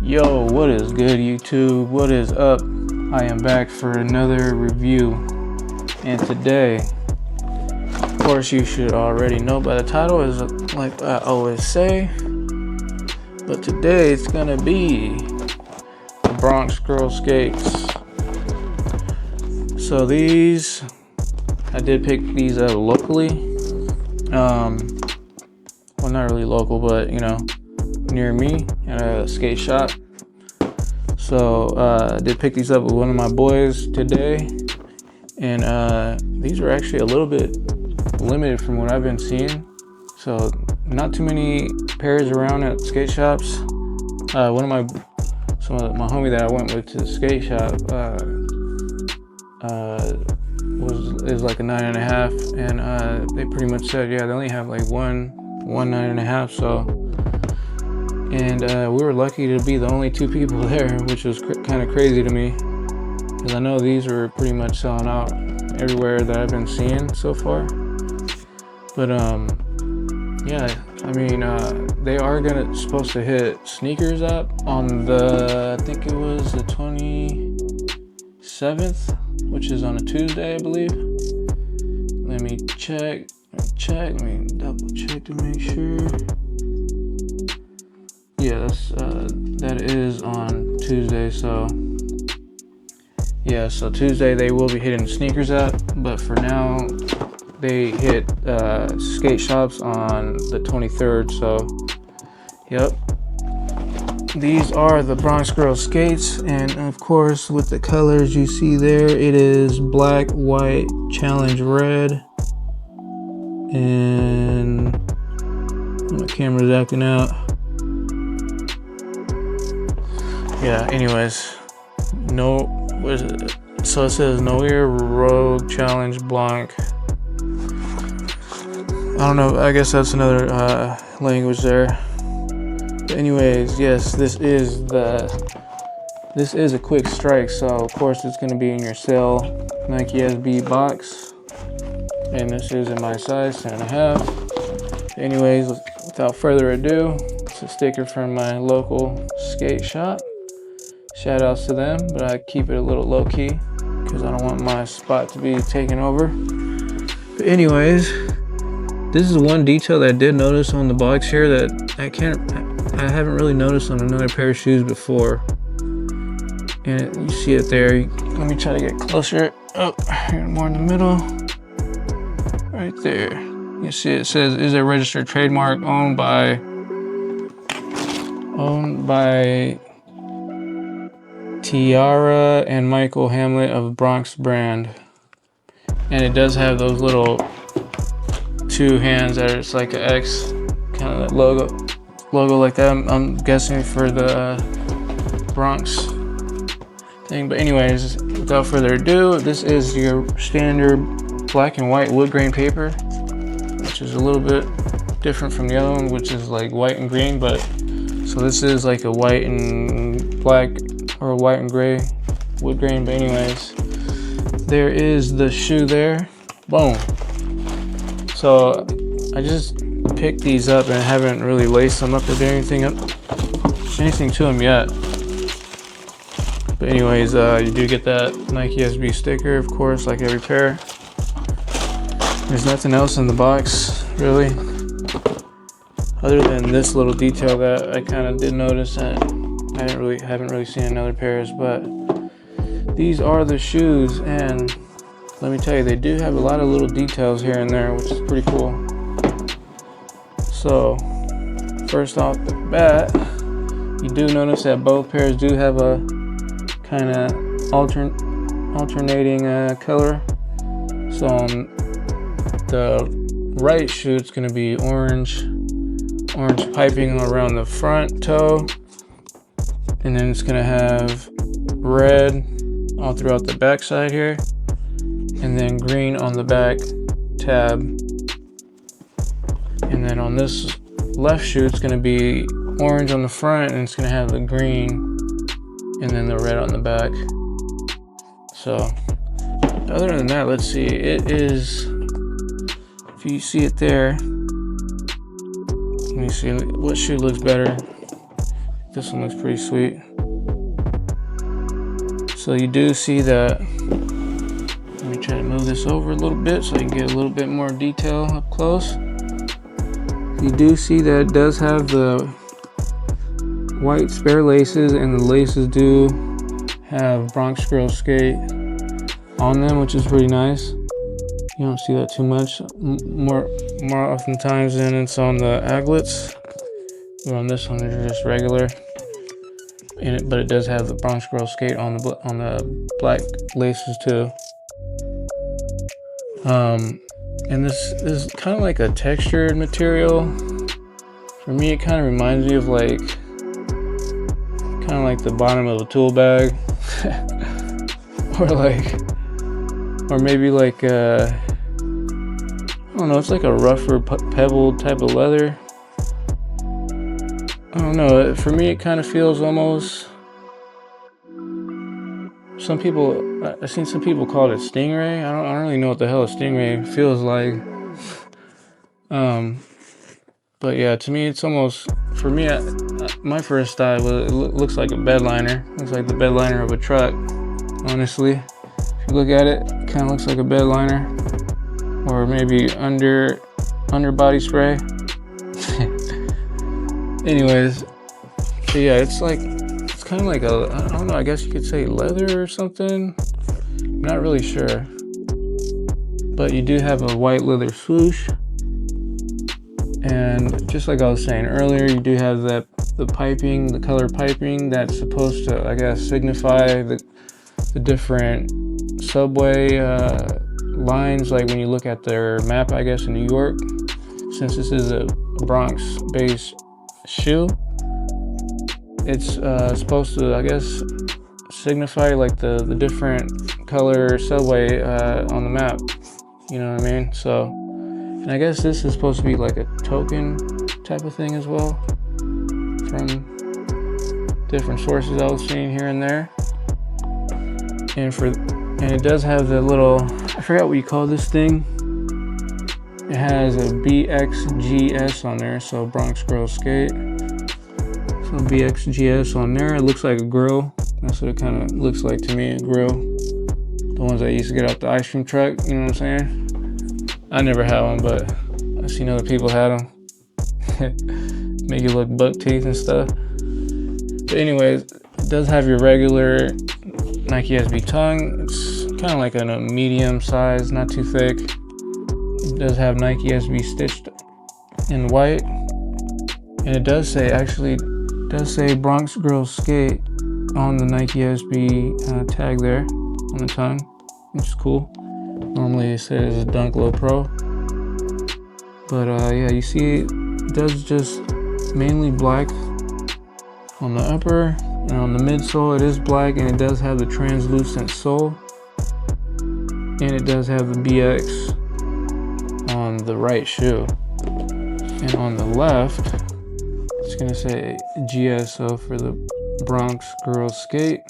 Yo, what is good, YouTube? What is up? I am back for another review, and today, of course, you should already know by the title, is like I always say, but today it's gonna be the Bronx Girls Skates. So these, I did pick these up locally. Well, not really local, but you know, near me at a skate shop. So I did pick these up with one of my boys today, and these are actually a little bit limited from what I've been seeing. So not too many pairs around at skate shops. One of my homie that I went with to the skate shop is like a 9.5, and they pretty much said, yeah, they only have like one 9.5. So, and we were lucky to be the only two people there, which was kind of crazy to me, because I know these were pretty much selling out everywhere that I've been seeing so far. But yeah, I mean, they are supposed to hit sneakers up on the, I think it was the 27th, which is on a Tuesday, I believe. Let me check. Let me double check to make sure. Yeah, that is on Tuesday. So yeah, so Tuesday they will be hitting sneakers up, but for now they hit skate shops on the 23rd. So yep, these are the Bronx Girls Skates, and of course with the colors you see there, it is black, white, challenge red, and my camera's acting out. Yeah, anyways, no, what is it? So it says Noir, Rogue, Challenge, Blanc. I don't know, I guess that's another language there. But anyways, yes, this is a quick strike, so of course it's going to be in your sale Nike SB box, and this is in my size 10.5. Anyways, without further ado, it's a sticker from my local skate shop. Shout outs to them, but I keep it a little low key because I don't want my spot to be taken over. But anyways, this is one detail that I did notice on the box here that I haven't really noticed on another pair of shoes before. And you see it there. Let me try to get closer. Oh, here, more in the middle. Right there. You see it says, is a registered trademark owned by Tiara and Michael Hamlet of Bronx brand. And it does have those little two hands that are, it's like an X kind of logo like that. I'm guessing for the Bronx thing. But anyways, without further ado, this is your standard black and white wood grain paper, which is a little bit different from the other one, which is like white and green. But so this is like a white and black or a white and gray wood grain. But anyways, there is the shoe there. Boom. So I just picked these up and haven't really laced them up or done anything to them yet. But anyways, you do get that Nike SB sticker, of course, like every pair. There's nothing else in the box, really, other than this little detail that I kind of did notice that I haven't really seen in other pairs. But these are the shoes, and let me tell you, they do have a lot of little details here and there, which is pretty cool. So first off the bat, you do notice that both pairs do have a kind of alternating color. So on the right shoe, it's going to be orange piping around the front toe, and then it's going to have red all throughout the back side here, and then green on the back tab. And then on this left shoe, it's going to be orange on the front, and it's going to have the green and then the red on the back. So other than that, let's see, it is, if you see it there, let me see what shoe looks better. this one looks pretty sweet. So you do see that, let me try to move this over a little bit so you can get a little bit more detail up close. You do see that it does have the white spare laces, and the laces do have Bronx Girls Skate on them, which is pretty nice. You don't see that too much. More oftentimes than it's on the aglets. Or on this one, they're just regular. But it does have the Bronx Girls Skate on the black laces too. And this is kind of like a textured material. For me, it kind of reminds me of like the bottom of a tool bag, or maybe like I don't know. It's like a rougher pebbled type of leather. I don't know, for me it kind of feels almost, I've seen some people call it stingray. I don't really know what the hell a stingray feels like. But yeah, to me it's almost, for me, my first thought was it looks like a bed liner. Looks like the bed liner of a truck, honestly. If you look at it, it kind of looks like a bed liner. Or maybe underbody spray. Anyways, so yeah, it's kind of like a, I don't know, I guess you could say leather or something. I'm not really sure. But you do have a white leather swoosh. And just like I was saying earlier, you do have the piping, the color piping that's supposed to, I guess, signify the different subway lines, like when you look at their map, I guess, in New York. Since this is a Bronx-based shoe, it's supposed to, I guess, signify like the different color subway on the map, you know what I mean? So, and I guess this is supposed to be like a token type of thing as well, from different sources I was seeing here and there. And it does have the little, I forgot what you call this thing. It has a BXGS on there, so Bronx Girls Skate. So BXGS on there. It looks like a grill. That's what it kind of looks like to me, a grill. The ones that used to get out the ice cream truck, you know what I'm saying? I never had one, but I've seen other people had them. Make you look buck teeth and stuff. But anyways, it does have your regular Nike SB tongue. It's kind of like a medium size, not too thick. It does have Nike SB stitched in white. And it does say, actually, does say Bronx Girls Skate on the Nike SB tag there on the tongue, which is cool. Normally it says Dunk Low Pro. But yeah, you see it does just mainly black on the upper, and on the midsole it is black, and it does have the translucent sole. And it does have the BX on the right shoe. And on the left, it's gonna say GSO for the Bronx Girls Skate.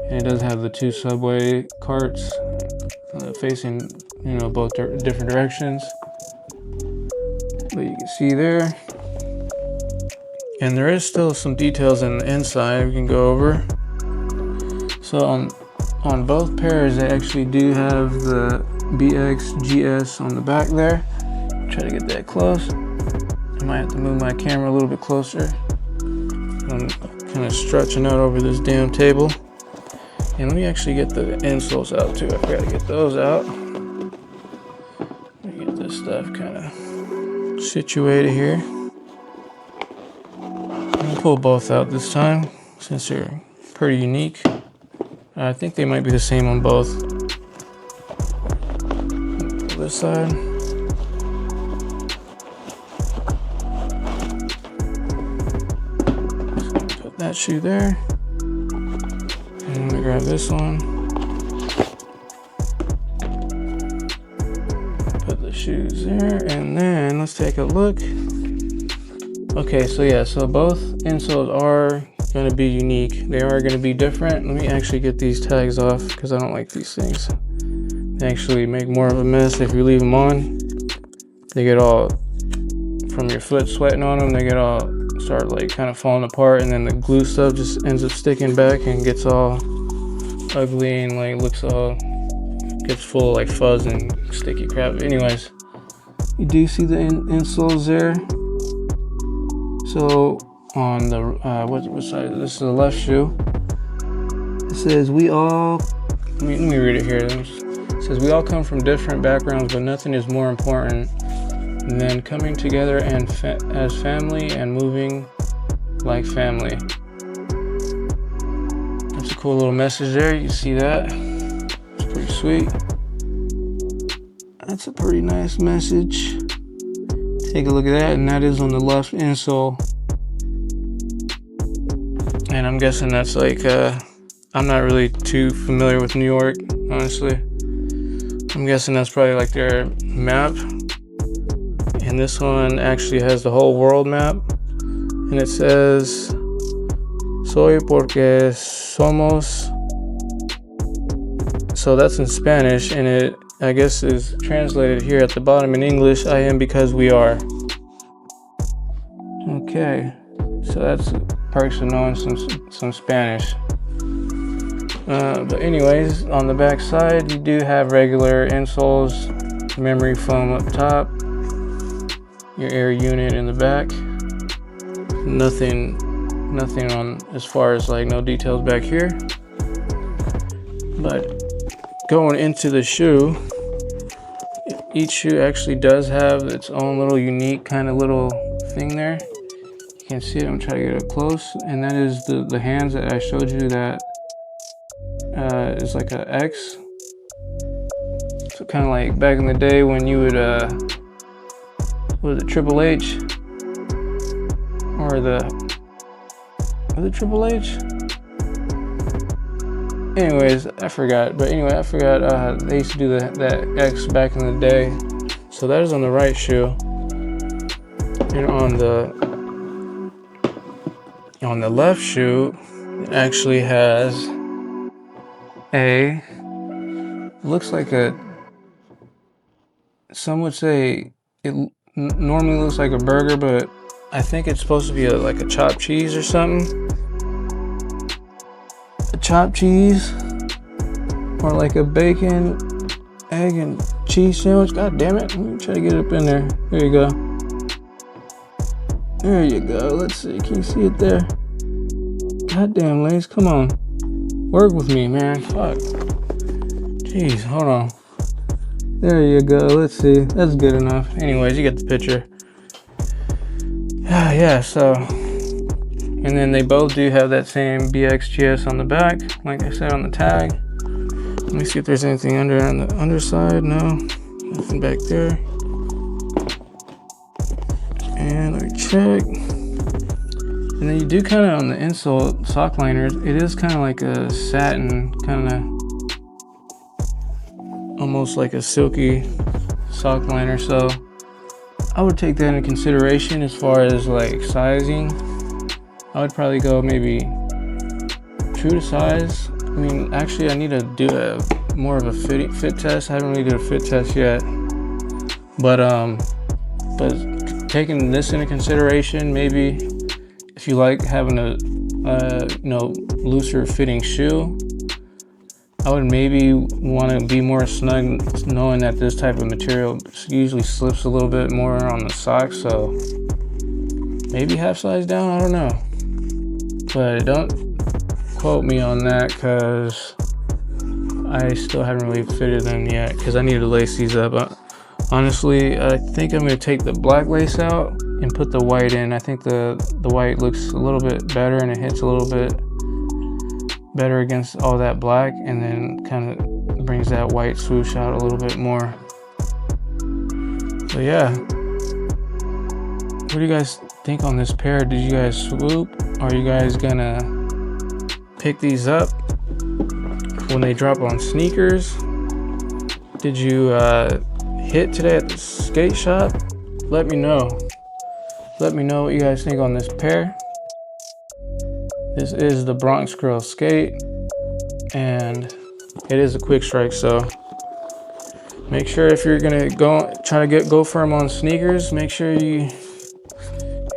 And it does have the two subway carts facing, you know, both different directions. But you can see there. And there is still some details in the inside we can go over. So on both pairs, they actually do have the BXGS on the back there. Try to get that close. I might have to move my camera a little bit closer. I'm kind of stretching out over this damn table. And let me actually get the insoles out too. I forgot to get those out. Let me get this stuff kind of situated here. I'm gonna pull both out this time since they're pretty unique. I think they might be the same on both. This side. Put that shoe there. And I'm gonna grab this one. Put the shoes there, and then let's take a look. Okay, so yeah, so both insoles are gonna be unique. They are gonna be different. Let me actually get these tags off because I don't like these things. They actually make more of a mess if you leave them on. They get all, from your foot sweating on them, they get all start like kind of falling apart, and then the glue stuff just ends up sticking back and gets all ugly and like gets full of like fuzz and sticky crap. Anyways, you do see the insoles there. So on the what side? This is the left shoe. It says we all. Let me read it here. It says we all come from different backgrounds, but nothing is more important than coming together and as family and moving like family. That's a cool little message there. You see that? It's pretty sweet. That's a pretty nice message. Take a look at that, and that is on the left insole. And I'm guessing that's like, I'm not really too familiar with New York, honestly. I'm guessing that's probably like their map. And this one actually has the whole world map. And it says, soy porque somos. So that's in Spanish, and it, I guess, is translated here at the bottom in English, I am because we are. Okay, so that's perks of knowing some Spanish. But anyways, on the back side, you do have regular insoles, memory foam up top, your air unit in the back. Nothing on as far as like no details back here. But going into the shoe, each shoe actually does have its own little unique kind of little thing there. You can see it. I'm trying to get it close, and that is the hands that I showed you. That is like a X. So kind of like back in the day when you would what was it, Triple H, or was it Triple H? Anyways, I forgot. But anyway, I forgot they used to do that X back in the day. So that is on the right shoe. And on the left shoe, it actually has looks like some would say it normally looks like a burger, but I think it's supposed to be like a chopped cheese or something. A chopped cheese, or like a bacon, egg, and cheese sandwich. God damn it. Let me try to get it up in there. There you go. There you go. Let's see. Can you see it there? God damn, Lace. Come on. Work with me, man. Fuck. Jeez, hold on. There you go. Let's see. That's good enough. Anyways, you get the picture. Yeah, so. And then they both do have that same BXGS on the back, like I said on the tag. Let me see if there's anything on the underside. No, nothing back there. And let me check. And then you do kind of on the insole sock liners, it is kind of like a satin, kind of almost like a silky sock liner. So I would take that into consideration as far as like sizing. I would probably go maybe true to size. I mean, actually I need to do more of a fit test. I haven't really did a fit test yet. But taking this into consideration, maybe if you like having a looser fitting shoe, I would maybe want to be more snug, knowing that this type of material usually slips a little bit more on the socks. So maybe half size down, I don't know. But don't quote me on that, because I still haven't really fitted them yet, because I need to lace these up. Honestly, I think I'm going to take the black lace out and put the white in. I think the white looks a little bit better, and it hits a little bit better against all that black, and then kind of brings that white swoosh out a little bit more. So yeah, what do you guys think on this pair? Did you guys swoop? Are you guys gonna pick these up when they drop on sneakers? Did you hit today at the skate shop? Let me know. Let me know what you guys think on this pair. This is the Bronx Girls Skate, and it is a quick strike, so make sure if you're gonna go firm on sneakers, make sure you're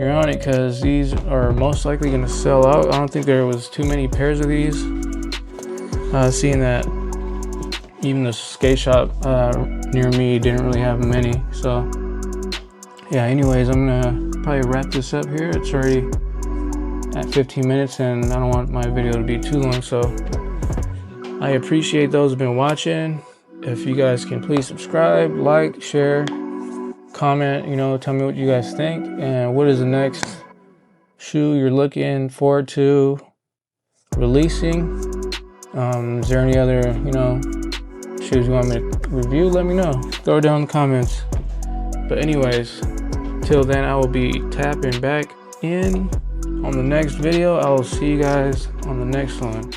you're on it, because these are most likely going to sell out. I don't think there was too many pairs of these. Seeing that even the skate shop near me didn't really have many. So yeah, anyways, I'm gonna probably wrap this up here. It's already at 15 minutes and I don't want my video to be too long, so I appreciate those who've been watching. If you guys can please subscribe, like, share, comment, you know, tell me what you guys think and what is the next shoe you're looking forward to releasing. Is there any other, you know, shoes you want me to review? Let me know. Throw it down in the comments. But anyways, till then, I will be tapping back in on the next video. I will see you guys on the next one.